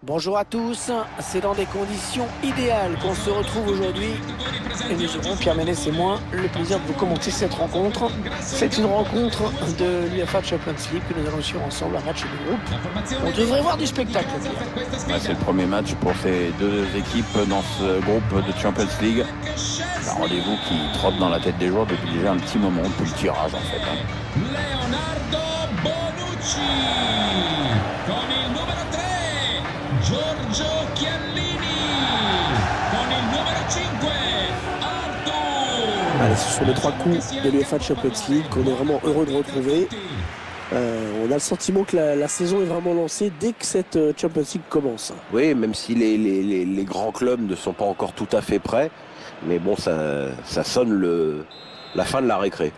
Bonjour à tous, c'est dans des conditions idéales qu'on se retrouve aujourd'hui et nous aurons, Pierre Ménès et moi, le plaisir de vous commenter cette rencontre. C'est une rencontre de l'UEFA Champions League que nous allons suivre ensemble, un match de groupe. On devrait voir du spectacle. C'est le premier match pour ces deux équipes dans ce groupe de Champions League. Un rendez-vous qui trotte dans la tête des joueurs depuis déjà un petit moment, depuis le tirage en fait. Leonardo Bonucci con il numero 3 Giorgio Chiellini con il numero 5 Arthur. Allez, ce sont les trois coups de l'UEFA Champions League qu'on est vraiment heureux de retrouver. On a le sentiment que la saison est vraiment lancée dès que cette Champions League commence. Oui, même si les grands clubs ne sont pas encore tout à fait prêts. Mais bon, ça sonne la fin de la récré.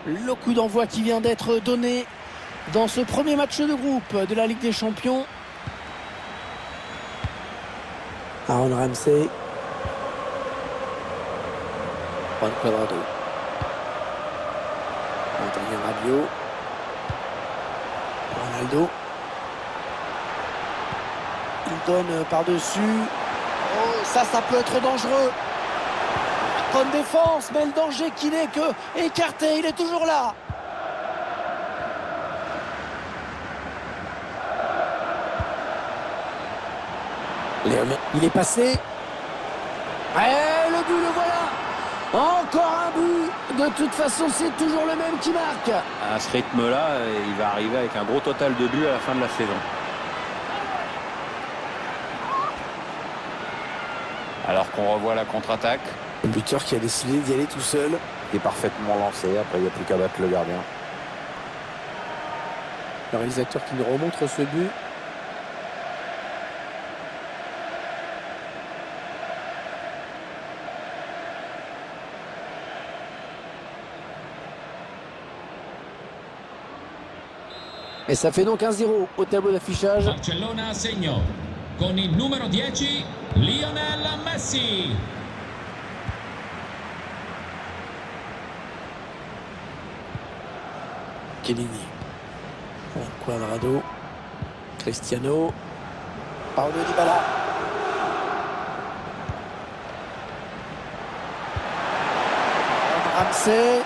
Le coup d'envoi qui vient d'être donné dans ce premier match de groupe de la Ligue des Champions. Aaron Ramsey. Juan Cuadrado. Adrien Rabiot. Ronaldo. Il donne par-dessus. Oh, ça peut être dangereux. Bonne défense, mais le danger qui n'est que écarté, il est toujours là. Il est passé. Et le but, le voilà. Encore un but. De toute façon, c'est toujours le même qui marque. À ce rythme-là, il va arriver avec un gros total de buts à la fin de la saison. Alors qu'on revoit la contre-attaque. Le buteur qui a décidé d'y aller tout seul. Il est parfaitement lancé, après il n'y a plus qu'à battre le gardien. Le réalisateur qui nous remontre ce but. Et ça fait donc 1-0 au tableau d'affichage. Barcellona a segno con il numero 10 Lionel Messi. Chiellini. Cuadrado. Cristiano. Paulo Dybala. Ramsey.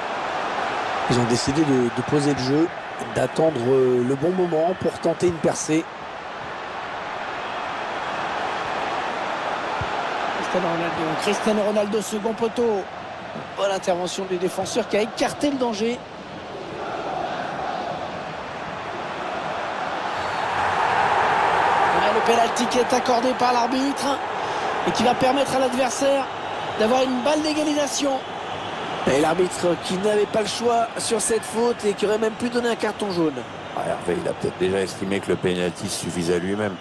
Ils ont décidé de poser le jeu, d'attendre le bon moment pour tenter une percée. Cristiano Ronaldo, second poteau. Bonne intervention du défenseur qui a écarté le danger. Le pénalty qui est accordé par l'arbitre et qui va permettre à l'adversaire d'avoir une balle d'égalisation. Et l'arbitre qui n'avait pas le choix sur cette faute et qui aurait même pu donner un carton jaune. Hervé, il a peut-être déjà estimé que le pénalty suffisait à lui-même.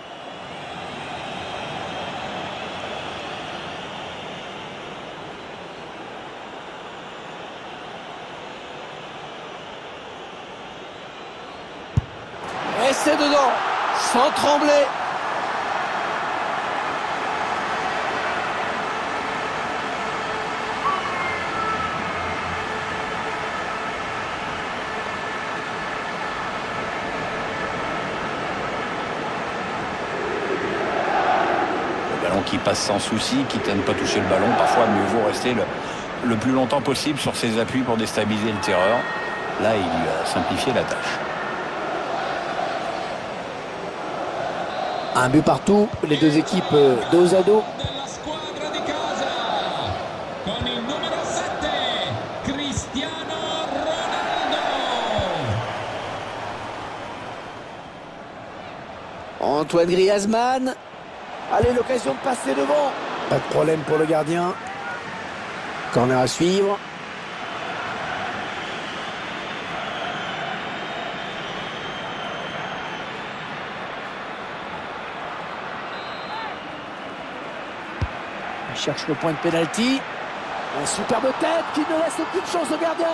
Et c'est dedans, sans trembler. Le ballon qui passe sans souci, quitte à ne pas toucher le ballon. Parfois, mieux vaut rester le plus longtemps possible sur ses appuis pour déstabiliser le tireur. Là, il a simplifié la tâche. Un but partout, les deux équipes dos à dos. Della squadra di casa con il numero 7 Cristiano Ronaldo. Antoine Griezmann. Allez, l'occasion de passer devant. Pas de problème pour le gardien. Corner à suivre. Il cherche le point de pénalty. Un superbe tête qui ne laisse aucune chance au gardien.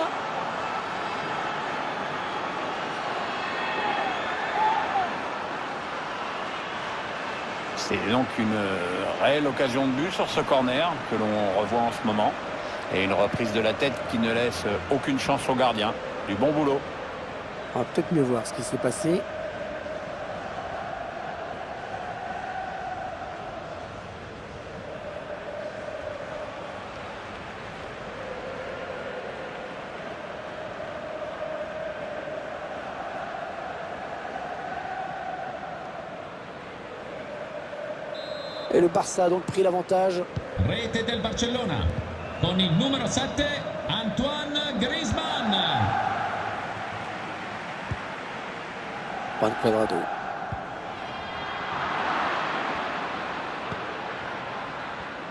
C'est donc une réelle occasion de but sur ce corner que l'on revoit en ce moment. Et une reprise de la tête qui ne laisse aucune chance au gardien. Du bon boulot. On va peut-être mieux voir ce qui s'est passé. Et le Barça a donc pris l'avantage. Rete del Barcellona con il numero 7 Antoine Griezmann. Juan Cuadrado.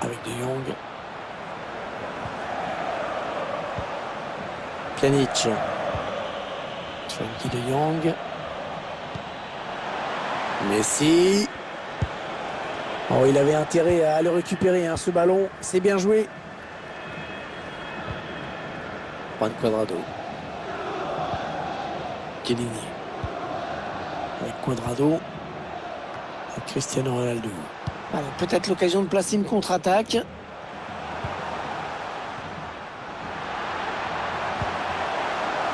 Avec De Jong. Pjanic. Frenkie De Jong. Messi. Oh, il avait intérêt à le récupérer, hein, ce ballon. C'est bien joué. Juan Cuadrado. Chiellini. Avec Cuadrado. Et Cristiano Ronaldo. Voilà, peut-être l'occasion de placer une contre-attaque.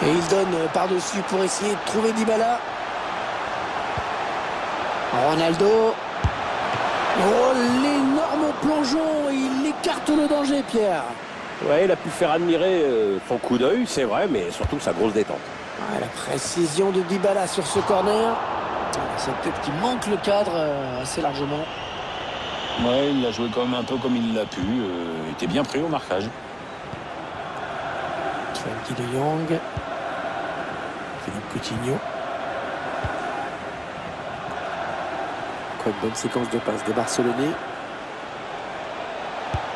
Et il donne par-dessus pour essayer de trouver Dybala. Ronaldo. Oh, l'énorme plongeon. Il écarte le danger, Pierre. Ouais, il a pu faire admirer son coup d'œil, c'est vrai, mais surtout sa grosse détente. Ouais, la précision de Dybala sur ce corner. C'est peut-être qu'il manque le cadre assez largement. Ouais, il a joué quand même un peu comme il l'a pu. Il était bien pris au marquage. Frenkie de Jong. Philippe Coutinho. Quoi, une bonne séquence de passes des Barcelonais.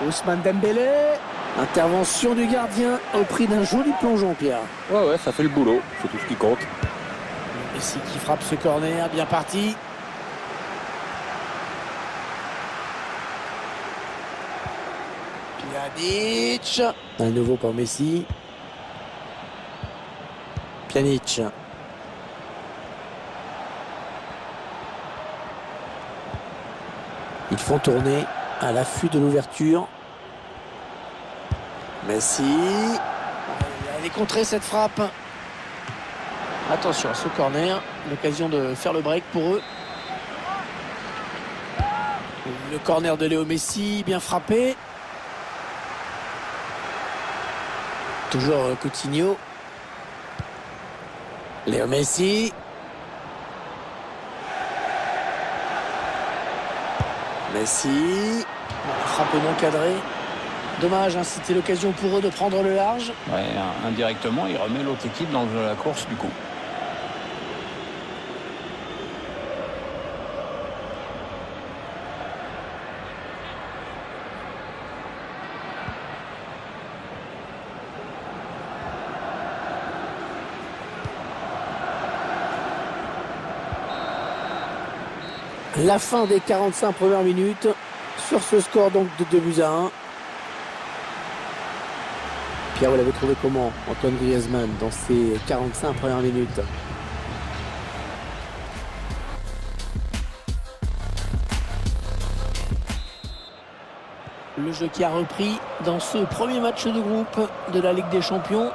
Ousmane Dembélé. Intervention du gardien au prix d'un joli plongeon, Pierre. Ouais, ça fait le boulot, c'est tout ce qui compte. Messi qui frappe ce corner, bien parti. Pjanic. Un nouveau pour Messi. Pjanic. Ils font tourner à l'affût de l'ouverture. Messi. Elle est contrée cette frappe. Attention à ce corner. L'occasion de faire le break pour eux. Le corner de Léo Messi, bien frappé. Toujours Coutinho. Léo Messi. Messi. Frappe non cadrée. Dommage, hein, c'était l'occasion pour eux de prendre le large. Ouais, indirectement, il remet l'autre équipe dans la course du coup. La fin des 45 premières minutes sur ce score donc de 2-1. Pierre, vous l'avez trouvé comment, Antoine Griezmann, dans ces 45 premières minutes? Le jeu qui a repris dans ce premier match de groupe de la Ligue des Champions.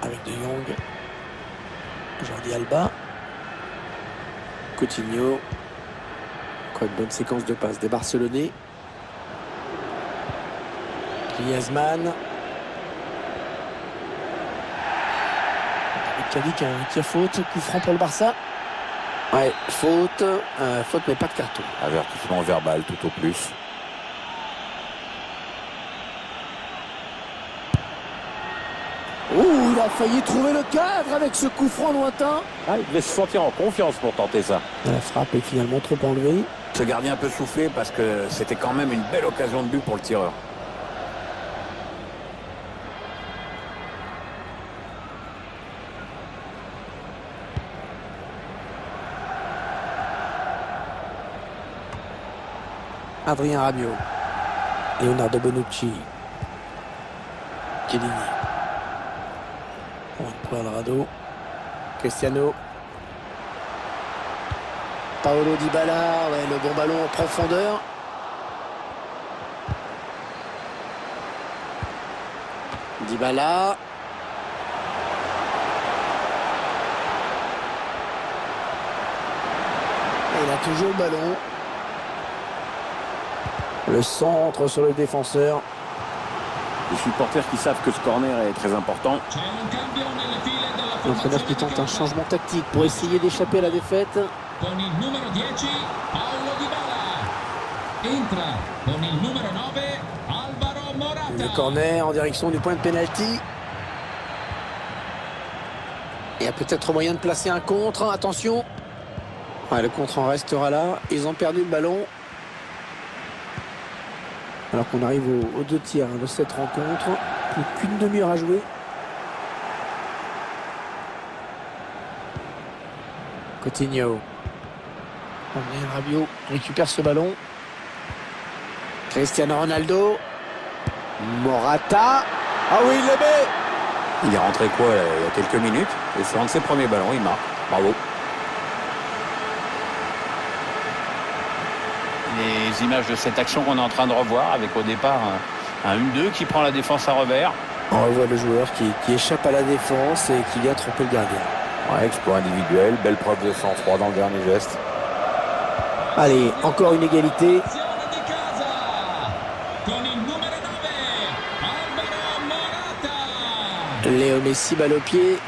Avec De Jong. Jordi Alba. Coutinho. Quoi, une bonne séquence de passes des Barcelonais. Griezmann. Avec qui a faute. Coup franc pour le Barça. Ouais, faute. Faute mais pas de carton. Avertissement verbal tout au plus. Ouh, il a failli trouver le cadre avec ce coup franc lointain. Ah, il devait se sentir en confiance pour tenter ça. La frappe est finalement trop enlevée. Ce gardien peut souffler parce que c'était quand même une belle occasion de but pour le tireur. Adrien Rabiot. Leonardo Bonucci. Chiellini. Juan Cuadrado. Cristiano. Paolo Dybala. Ouais, le bon ballon en profondeur. Dybala. Et il a toujours le ballon. Le centre sur le défenseur. Les supporters qui savent que ce corner est très important. C'è un cambio nelle file della L'entraîneur qui tente un changement tactique pour essayer d'échapper à la défaite. Con il numero 10 Paulo Dybala. Entra con il numero 9 Alvaro Morata. Le corner en direction du point de pénalty. Il y a peut-être moyen de placer un contre. Attention. Ouais, le contre en restera là. Ils ont perdu le ballon. Alors qu'on arrive aux 2 tiers de cette rencontre. Plus qu'une demi-heure à jouer. Coutinho. Adrien Rabiot récupère ce ballon. Cristiano Ronaldo. Morata. Ah oui, il le met. Il est rentré quoi là, il y a quelques minutes et c'est un de ses premiers ballons, il marque. Bravo. Les images de cette action qu'on est en train de revoir avec au départ un 1-2 qui prend la défense à revers. On revoit le joueur qui échappe à la défense et qui vient tromper le gardien. Ouais, exploit individuel, belle preuve de sang-froid dans le dernier geste. Allez, encore une égalité. Azione di casa. Con il numero 9 Alvaro Morata. Léo Messi, balle au pied.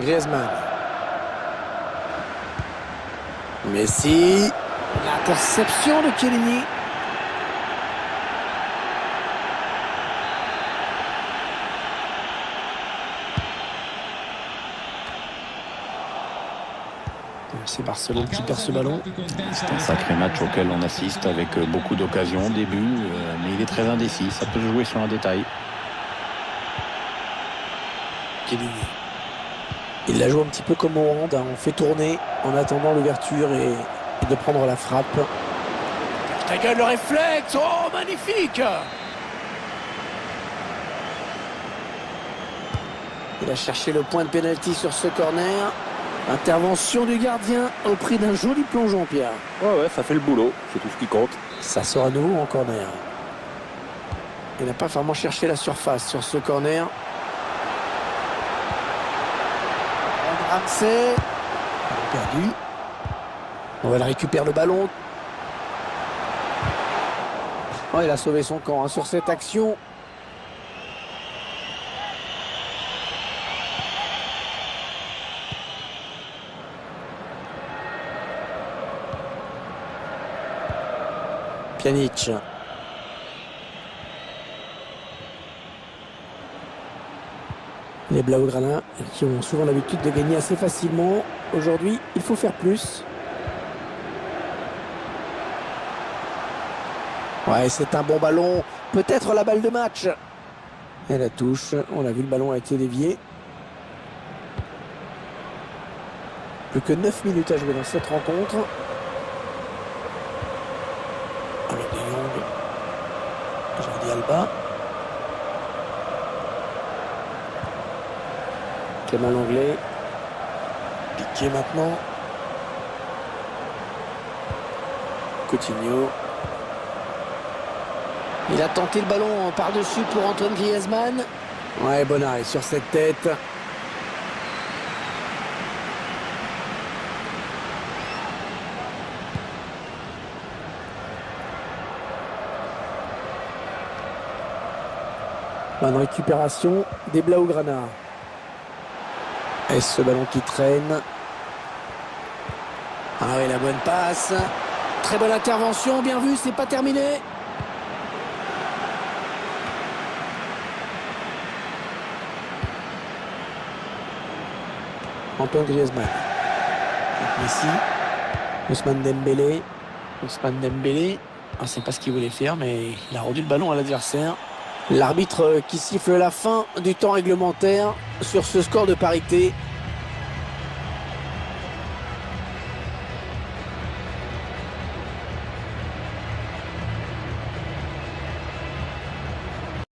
Griezmann. Messi. L'interception de Chiellini. C'est Barcelone qui perd ce ballon. C'est un sacré match auquel on assiste avec beaucoup d'occasions au début, mais il est très indécis, ça peut se jouer sur un détail. Chiellini. Il la joue un petit peu comme au hand, hein. On fait tourner en attendant l'ouverture et de prendre la frappe. Ta gueule, le réflexe. Oh, magnifique. Il a cherché le point de pénalty sur ce corner. Intervention du gardien au prix d'un joli plongeon, Pierre. Ouais, ça fait le boulot, c'est tout ce qui compte. Ça sera à nouveau en corner. Il n'a pas vraiment cherché la surface sur ce corner. Ramsey. Perdu. On va le récupérer le ballon. Oh, il a sauvé son camp hein, sur cette action. Pjanic. Les Blaugrana qui ont souvent l'habitude de gagner assez facilement. Aujourd'hui, il faut faire plus. Ouais, c'est un bon ballon. Peut-être la balle de match. Et la touche. On a vu, le ballon a été dévié. Plus que 9 minutes à jouer dans cette rencontre. Avec De Jong. Jordi Alba. Clément Langlais. Piqué maintenant. Coutinho. Il a tenté le ballon par-dessus pour Antoine Griezmann. Ouais, bon arrêt sur cette tête. Bonne récupération des Blaugrana. Et ce ballon qui traîne. Ah oui, la bonne passe. Très bonne intervention, bien vu, c'est pas terminé. Antoine Griezmann. Messi. Ousmane Dembélé. Ousmane Dembélé. On ne sait pas ce qu'il voulait faire, mais il a rendu le ballon à l'adversaire. L'arbitre qui siffle la fin du temps réglementaire sur ce score de parité.